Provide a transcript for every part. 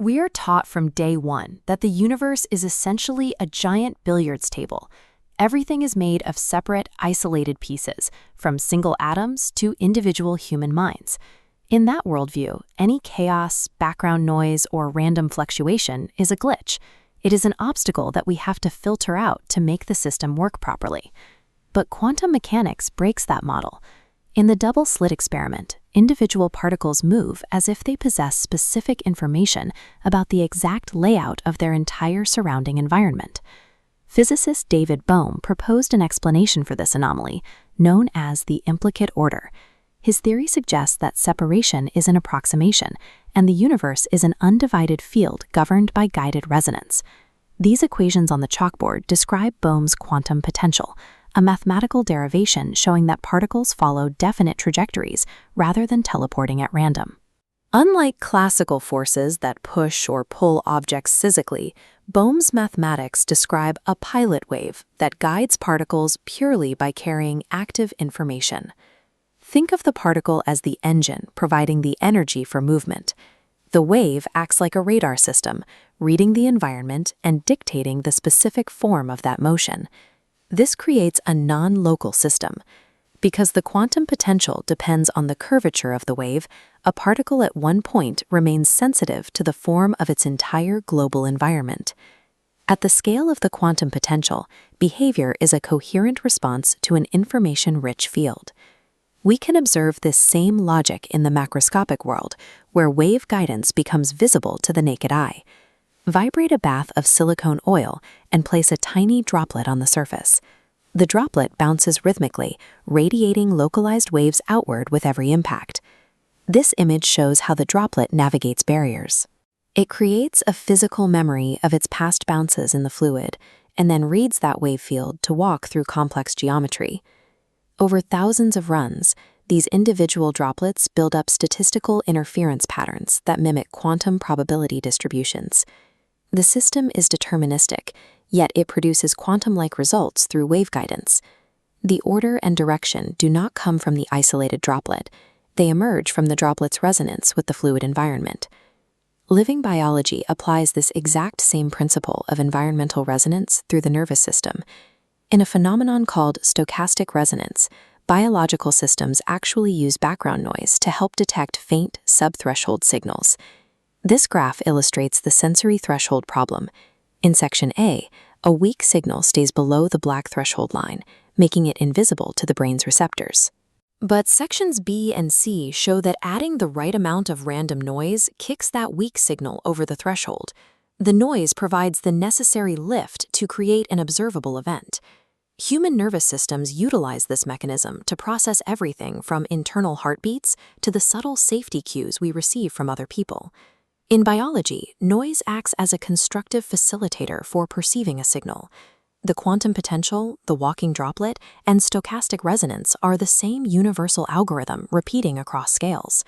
We are taught from day one that the universe is essentially a giant billiards table. Everything is made of separate, isolated pieces, from single atoms to individual human minds. In that worldview, any chaos, background noise, or random fluctuation is a glitch. It is an obstacle that we have to filter out to make the system work properly. But quantum mechanics breaks that model. In the double-slit experiment, individual particles move as if they possess specific information about the exact layout of their entire surrounding environment. Physicist David Bohm proposed an explanation for this anomaly, known as the implicate order. His theory suggests that separation is an approximation, and the universe is an undivided field governed by guided resonance. These equations on the chalkboard describe Bohm's quantum potential, a mathematical derivation showing that particles follow definite trajectories rather than teleporting at random. Unlike classical forces that push or pull objects physically, Bohm's mathematics describe a pilot wave that guides particles purely by carrying active information. Think of the particle as the engine providing the energy for movement. The wave acts like a radar system, reading the environment and dictating the specific form of that motion. This creates a non-local system. Because the quantum potential depends on the curvature of the wave, a particle at one point remains sensitive to the form of its entire global environment. At the scale of the quantum potential, behavior is a coherent response to an information-rich field. We can observe this same logic in the macroscopic world, where wave guidance becomes visible to the naked eye. Vibrate a bath of silicone oil and place a tiny droplet on the surface. The droplet bounces rhythmically, radiating localized waves outward with every impact. This image shows how the droplet navigates barriers. It creates a physical memory of its past bounces in the fluid, and then reads that wave field to walk through complex geometry. Over thousands of runs, these individual droplets build up statistical interference patterns that mimic quantum probability distributions. The system is deterministic, yet it produces quantum-like results through wave guidance. The order and direction do not come from the isolated droplet. They emerge from the droplet's resonance with the fluid environment. Living biology applies this exact same principle of environmental resonance through the nervous system. In a phenomenon called stochastic resonance, biological systems actually use background noise to help detect faint subthreshold signals. This graph illustrates the sensory threshold problem. In section A, a weak signal stays below the black threshold line, making it invisible to the brain's receptors. But sections B and C show that adding the right amount of random noise kicks that weak signal over the threshold. The noise provides the necessary lift to create an observable event. Human nervous systems utilize this mechanism to process everything from internal heartbeats to the subtle safety cues we receive from other people. In biology, noise acts as a constructive facilitator for perceiving a signal. The quantum potential, the walking droplet, and stochastic resonance are the same universal algorithm repeating across scales.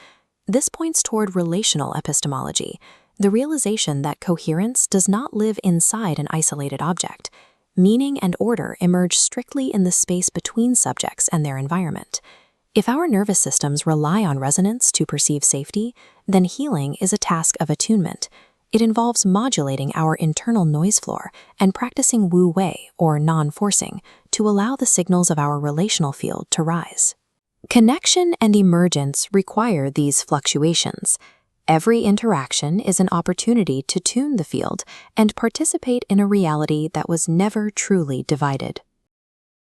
This points toward relational epistemology, the realization that coherence does not live inside an isolated object. Meaning and order emerge strictly in the space between subjects and their environment. If our nervous systems rely on resonance to perceive safety, then healing is a task of attunement. It involves modulating our internal noise floor and practicing wu wei, or non-forcing, to allow the signals of our relational field to rise. Connection and emergence require these fluctuations. Every interaction is an opportunity to tune the field and participate in a reality that was never truly divided.